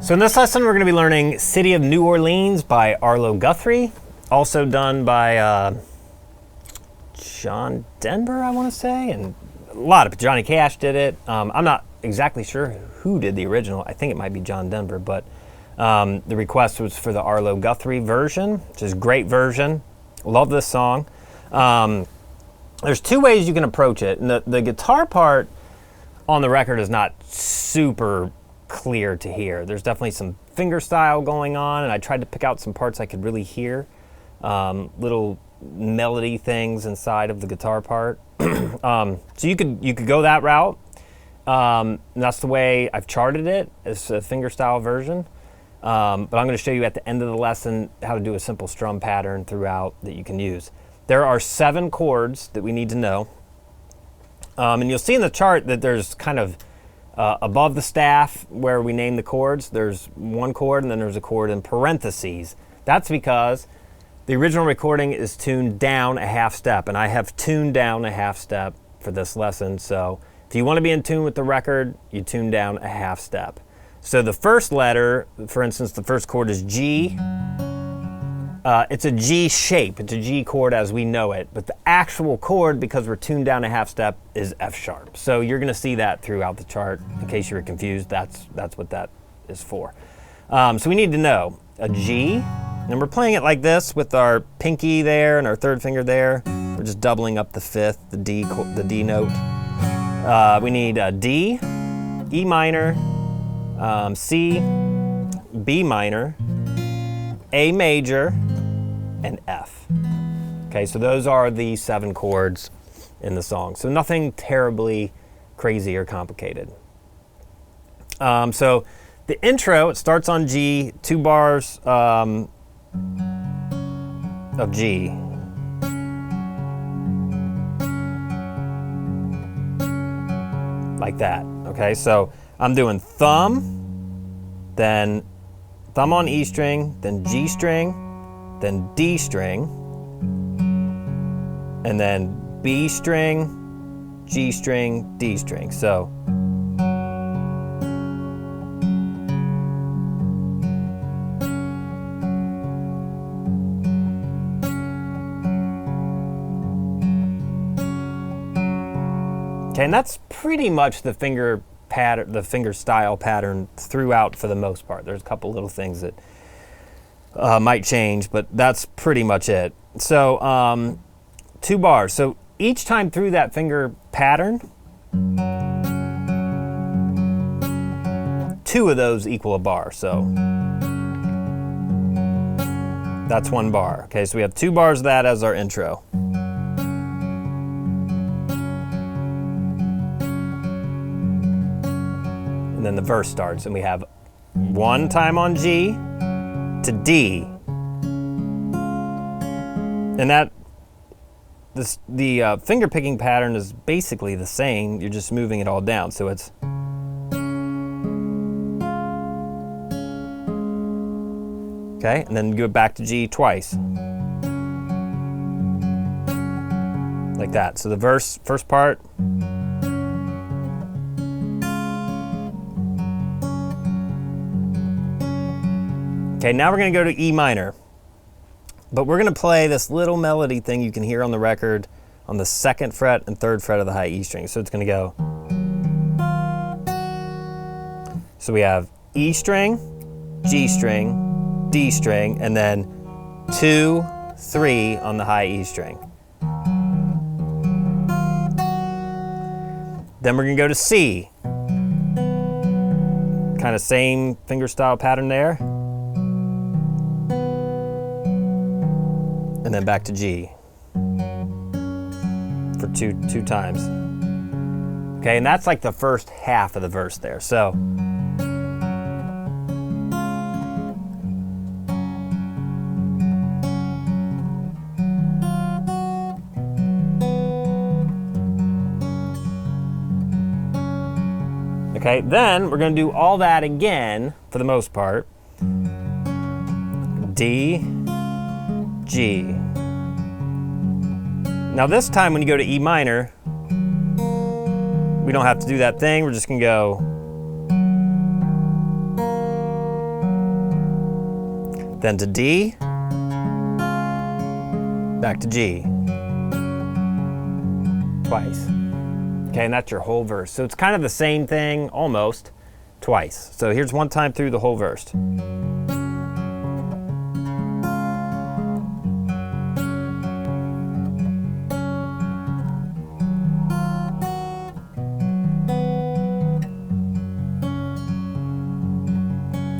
So in this lesson, we're going to be learning City of New Orleans by Arlo Guthrie, also done by John Denver, I want to say, and a lot of Johnny Cash did it. I'm not exactly sure who did the original. I think it might be John Denver, but the request was for the Arlo Guthrie version, which is a great version. Love this song. There's two ways you can approach it, and the guitar part on the record is not super clear to hear. There's definitely some fingerstyle going on, and I tried to pick out some parts I could really hear, little melody things inside of the guitar part. So you could go that route. And that's the way I've charted it. It's a fingerstyle version. But I'm going to show you at the end of the lesson how to do a simple strum pattern throughout that you can use. There are 7 chords that we need to know. And you'll see in the chart that there's kind of above the staff where we name the chords, there's one chord and then there's a chord in parentheses. That's because the original recording is tuned down a half step, and I have tuned down a half step for this lesson. So if you want to be in tune with the record, you tune down a half step. So the first letter, for instance, the first chord is G. It's a G shape. It's a G chord as we know it. But the actual chord, because we're tuned down a half step, is F sharp. So you're going to see that throughout the chart. In case you were confused, that's what that is for. So we need to know a G. And we're playing it like this with our pinky there and our third finger there. We're just doubling up the fifth, the D note. We need a D, E minor, C, B minor, A major, and F. Okay, so those are the 7 chords in the song. So nothing terribly crazy or complicated. So the intro, it starts on G, 2 bars of G. Like that. Okay, so I'm doing thumb, then thumb on E string, then G string, then D string, and then B string, G string, D string. So okay, and that's pretty much the finger pattern, the fingerstyle pattern throughout for the most part. There's a couple little things that might change, but that's pretty much it. So 2 bars. So each time through that finger pattern, 2 of those equal a bar. So that's 1 bar. Okay, so we have 2 bars of that as our intro. And then the verse starts, and we have 1 time on G to D, and the finger picking pattern is basically the same. You're just moving it all down, so it's okay, and then go back to G twice, like that. So the first part. Okay, now we're going to go to E minor, but we're going to play this little melody thing you can hear on the record on the 2nd fret and 3rd fret of the high E string. So it's going to go. So we have E string, G string, D string, and then 2, 3 on the high E string. Then we're going to go to C. Kind of same fingerstyle pattern there. And then back to G for two times. Okay, and that's like the first half of the verse there. So okay, then we're going to do all that again for the most part. D, G. Now this time when you go to E minor, we don't have to do that thing. We're just going to go then to D, back to G. Twice. Okay, and that's your whole verse. So it's kind of the same thing, almost, twice. So here's one time through the whole verse.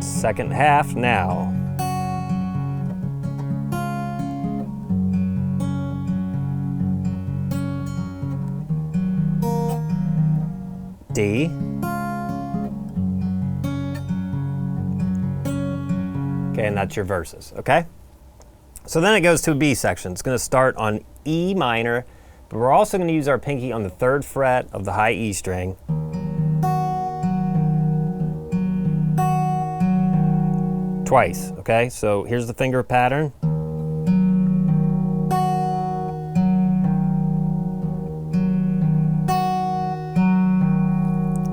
Second half now. D. Okay, and that's your verses, okay? So then it goes to a B section. It's going to start on E minor, but we're also going to use our pinky on the 3rd fret of the high E string. Twice, okay? So here's the finger pattern.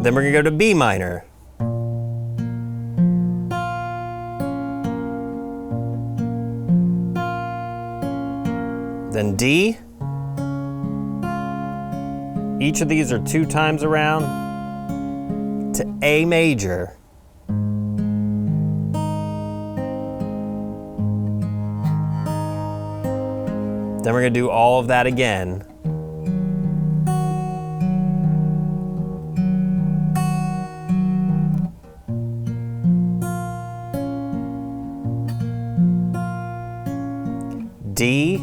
Then we're going to go to B minor. Then D. Each of these are 2 times around to A major. Then we're going to do all of that again. D.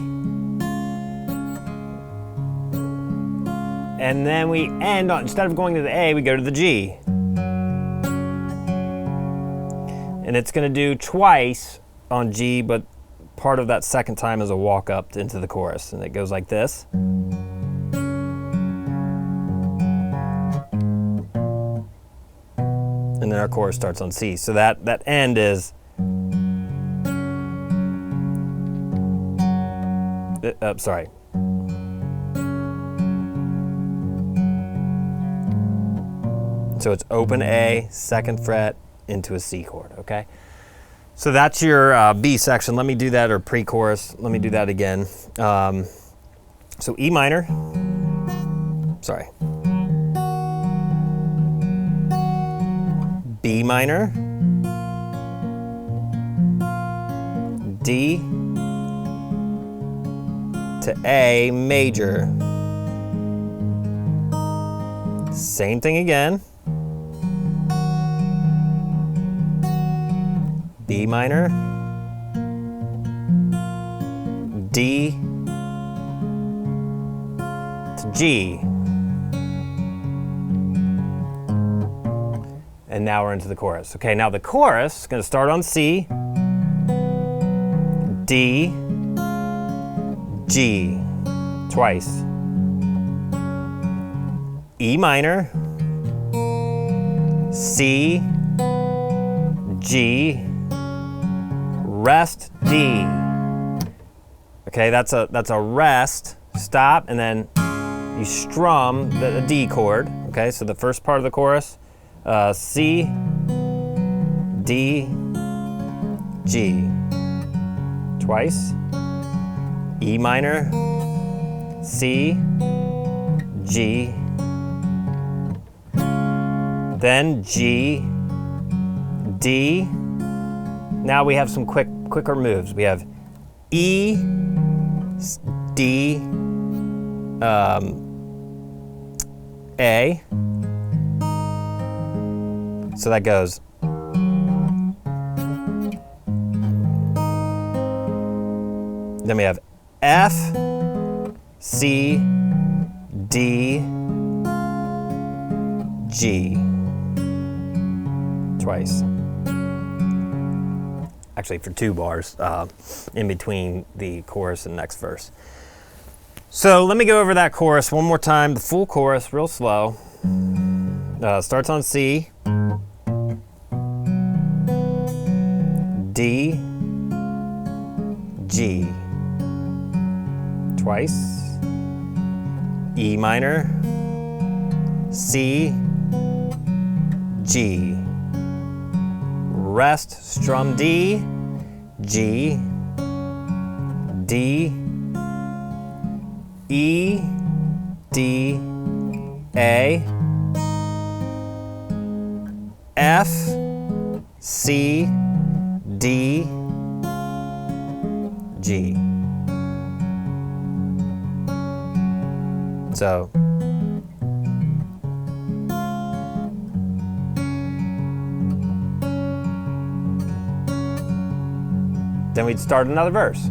And then we end on, instead of going to the A, we go to the G. And it's going to do twice on G, but part of that second time is a walk up into the chorus, and it goes like this. And then our chorus starts on C. So that end is sorry. So it's open A, 2nd fret into a C chord, okay? So that's your B section. Let me do that, or pre-chorus. Let me do that again. So E minor, sorry. B minor, D to A major. Same thing again. B minor, D to G. And now we're into the chorus. Okay, now the chorus is going to start on C, D, G, twice. E minor, C, G, rest, D. Okay, that's a rest, stop, and then you strum the D chord. Okay, so the first part of the chorus, C, D, G. Twice. E minor, C, G, then G, D. Now we have some quicker moves. We have E, D, A. So that goes. Then we have F, C, D, G. Twice. Actually, for 2 bars in between the chorus and next verse. So let me go over that chorus one more time, the full chorus, real slow. Starts on C, D, G, twice, E minor, C, G, rest, strum D, G, D, E, D, A, F, C, D, G. So then we'd start another verse.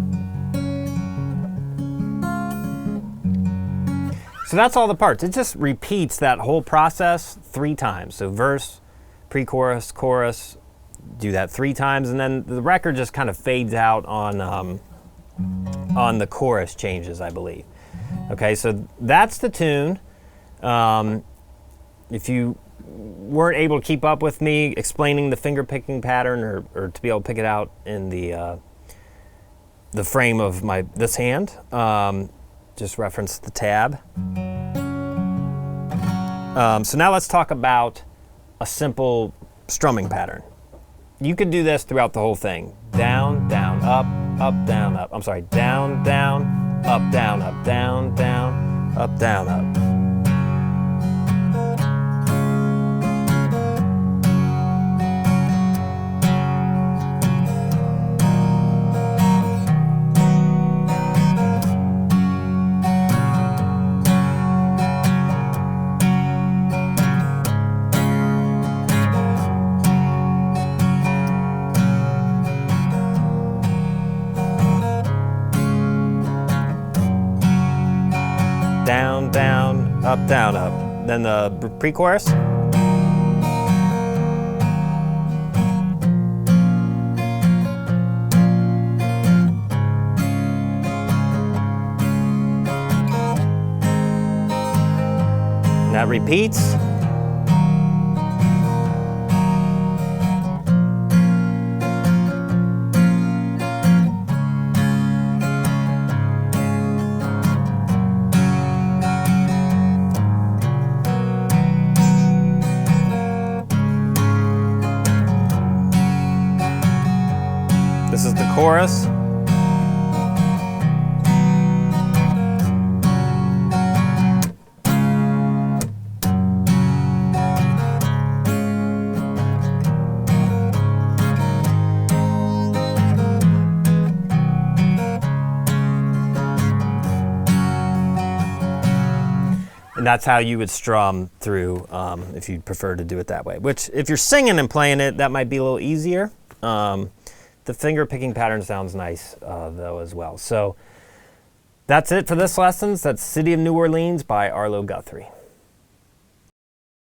So that's all the parts. It just repeats that whole process 3 times. So verse, pre-chorus, chorus, do that 3 times, and then the record just kind of fades out on the chorus changes, I believe. Okay, so that's the tune. If you weren't able to keep up with me explaining the finger picking pattern, or to be able to pick it out in the frame of this hand, just reference the tab. So now let's talk about a simple strumming pattern. You could do this throughout the whole thing. Down, down, up, up, down, up. I'm sorry, down, down, up, down, up, down, down, up, down, up. Down, down, up, down, up. Then the pre-chorus. And that repeats. This is the chorus. And that's how you would strum through if you'd prefer to do it that way. Which, if you're singing and playing it, that might be a little easier. The finger picking pattern sounds nice though as well. So that's it for this lesson. That's City of New Orleans by Arlo Guthrie.